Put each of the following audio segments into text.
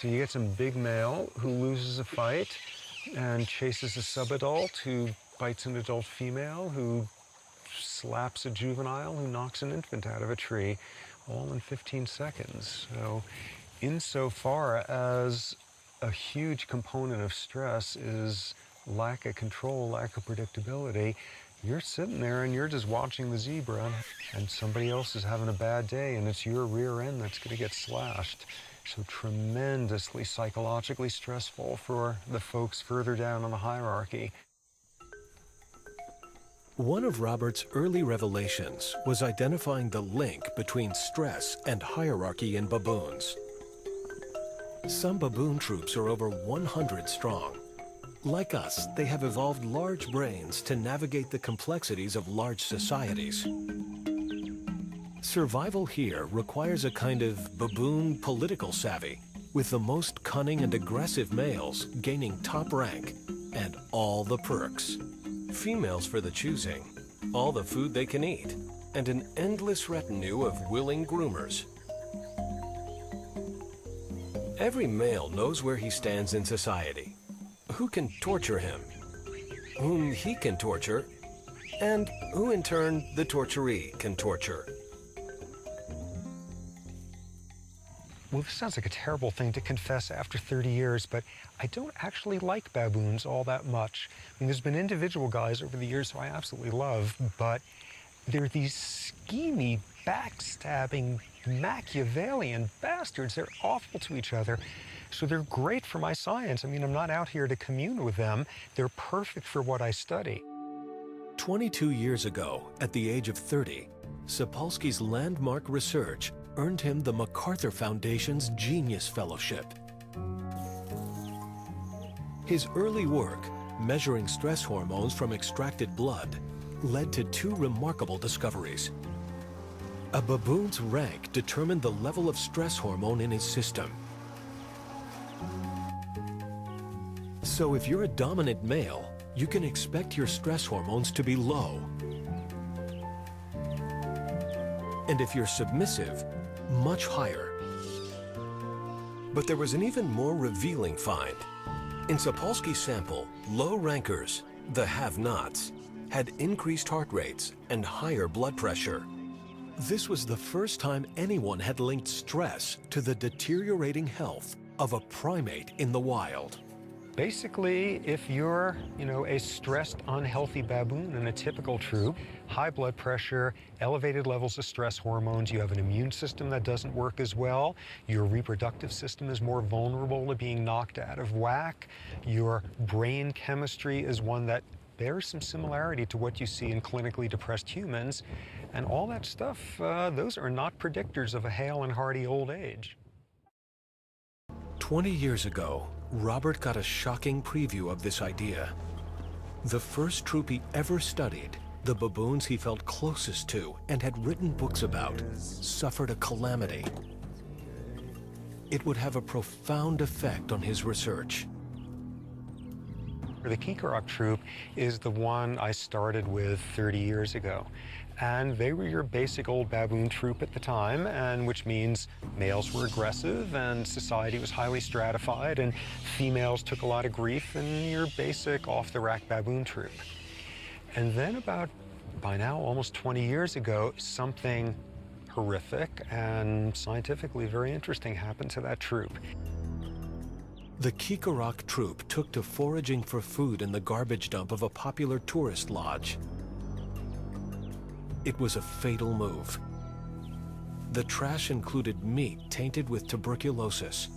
So you get some big male who loses a fight and chases a subadult who bites an adult female who slaps a juvenile who knocks an infant out of a tree, all in 15 seconds. So insofar as a huge component of stress is lack of control, lack of predictability, you're sitting there and you're just watching the zebra and somebody else is having a bad day and it's your rear end that's going to get slashed. So tremendously psychologically stressful for the folks further down on the hierarchy. One of Robert's early revelations was identifying the link between stress and hierarchy in baboons. Some baboon troops are over 100 strong. Like us, they have evolved large brains to navigate the complexities of large societies. Survival here requires a kind of baboon political savvy, with the most cunning and aggressive males gaining top rank and all the perks. Females for the choosing, all the food they can eat, and an endless retinue of willing groomers. Every male knows where he stands in society, who can torture him, whom he can torture, and who in turn the torturee can torture. Well, this sounds like a terrible thing to confess after 30 years, but I don't actually like baboons all that much. I mean, there's been individual guys over the years who I absolutely love, but they're these schemy, backstabbing, Machiavellian bastards. They're awful to each other. So they're great for my science. I mean, I'm not out here to commune with them. They're perfect for what I study. 22 years ago, at the age of 30, Sapolsky's landmark research earned him the MacArthur Foundation's Genius Fellowship. His early work, measuring stress hormones from extracted blood, led to two remarkable discoveries. A baboon's rank determined the level of stress hormone in his system. So if you're a dominant male, you can expect your stress hormones to be low. And if you're submissive, much higher. But there was an even more revealing find. In Sapolsky's sample, low rankers, the have-nots, had increased heart rates and higher blood pressure. This was the first time anyone had linked stress to the deteriorating health of a primate in the wild. Basically, if you're, a stressed, unhealthy baboon in a typical troop, high blood pressure, elevated levels of stress hormones, you have an immune system that doesn't work as well, your reproductive system is more vulnerable to being knocked out of whack, your brain chemistry is one that bears some similarity to what you see in clinically depressed humans, and all that stuff, those are not predictors of a hale and hearty old age. 20 years ago, Robert got a shocking preview of this idea. The first troop he ever studied, the baboons he felt closest to and had written books about, suffered a calamity. It would have a profound effect on his research. The Kikarok troop is the one I started with 30 years ago. And they were your basic old baboon troop at the time, and which means males were aggressive and society was highly stratified and females took a lot of grief in your basic off-the-rack baboon troop. And then by now, almost 20 years ago, something horrific and scientifically very interesting happened to that troop. The Kikarok troop took to foraging for food in the garbage dump of a popular tourist lodge. It was a fatal move. The trash included meat tainted with tuberculosis.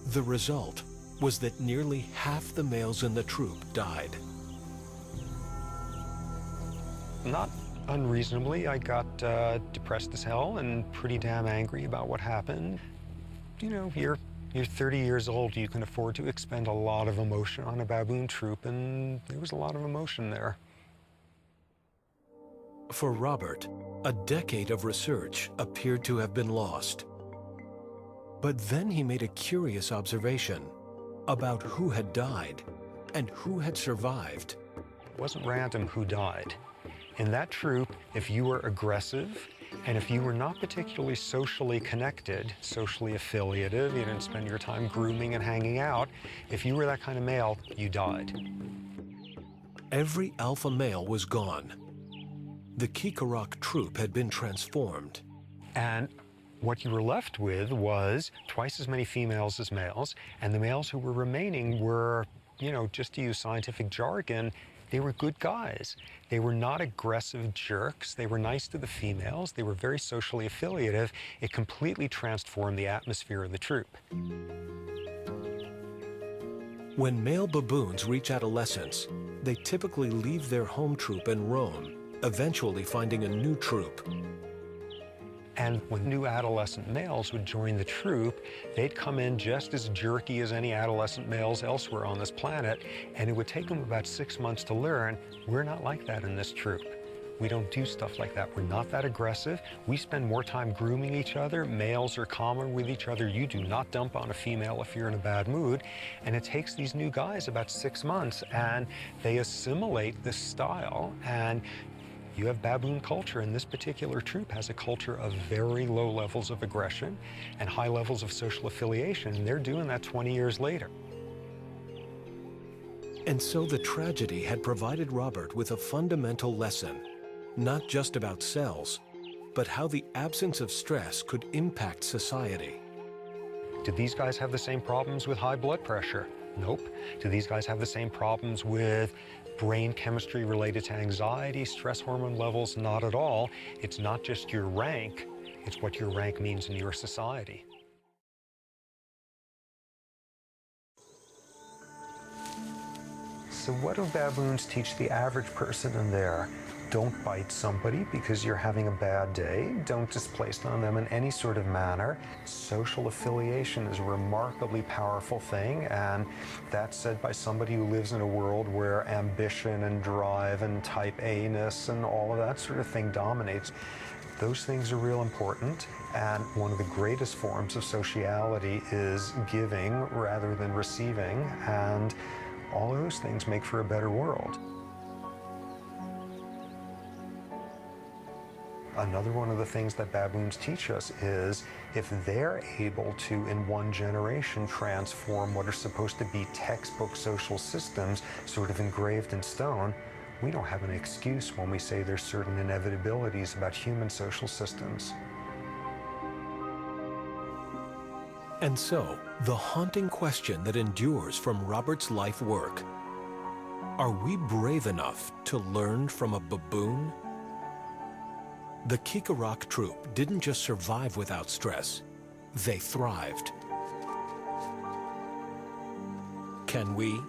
The result was that nearly half the males in the troop died. Not unreasonably, I got depressed as hell and pretty damn angry about what happened. You're 30 years old, you can afford to expend a lot of emotion on a baboon troop, and there was a lot of emotion there. For Robert, a decade of research appeared to have been lost. But then he made a curious observation about who had died and who had survived. It wasn't random who died. In that troop, if you were aggressive And if you were not particularly socially connected, socially affiliative, you didn't spend your time grooming and hanging out, if you were that kind of male, you died. Every alpha male was gone. The Kikarok troop had been transformed. And what you were left with was twice as many females as males, and the males who were remaining were, you know, just to use scientific jargon, they were good guys. They were not aggressive jerks. They were nice to the females. They were very socially affiliative. It completely transformed the atmosphere of the troop. When male baboons reach adolescence, they typically leave their home troop and roam, eventually finding a new troop. And when new adolescent males would join the troop, they'd come in just as jerky as any adolescent males elsewhere on this planet, and it would take them about 6 months to learn, we're not like that in this troop. We don't do stuff like that. We're not that aggressive. We spend more time grooming each other. Males are calmer with each other. You do not dump on a female if you're in a bad mood. And it takes these new guys about 6 months, and they assimilate this style. And you have baboon culture, and this particular troop has a culture of very low levels of aggression and high levels of social affiliation, and they're doing that 20 years later. And so the tragedy had provided Robert with a fundamental lesson, not just about cells, but how the absence of stress could impact society. Did these guys have the same problems with high blood pressure? Nope. Do these guys have the same problems with brain chemistry related to anxiety, stress hormone levels? Not at all. It's not just your rank, it's what your rank means in your society. So what do baboons teach the average person in there? Don't bite somebody because you're having a bad day. Don't displace on them in any sort of manner. Social affiliation is a remarkably powerful thing, and that's said by somebody who lives in a world where ambition and drive and type A-ness and all of that sort of thing dominates. Those things are real important, and one of the greatest forms of sociality is giving rather than receiving, and all of those things make for a better world. Another one of the things that baboons teach us is if they're able to, in one generation, transform what are supposed to be textbook social systems sort of engraved in stone, we don't have an excuse when we say there's certain inevitabilities about human social systems. And so, the haunting question that endures from Robert's life work: are we brave enough to learn from a baboon? The Kikarok troop didn't just survive without stress, they thrived. Can we?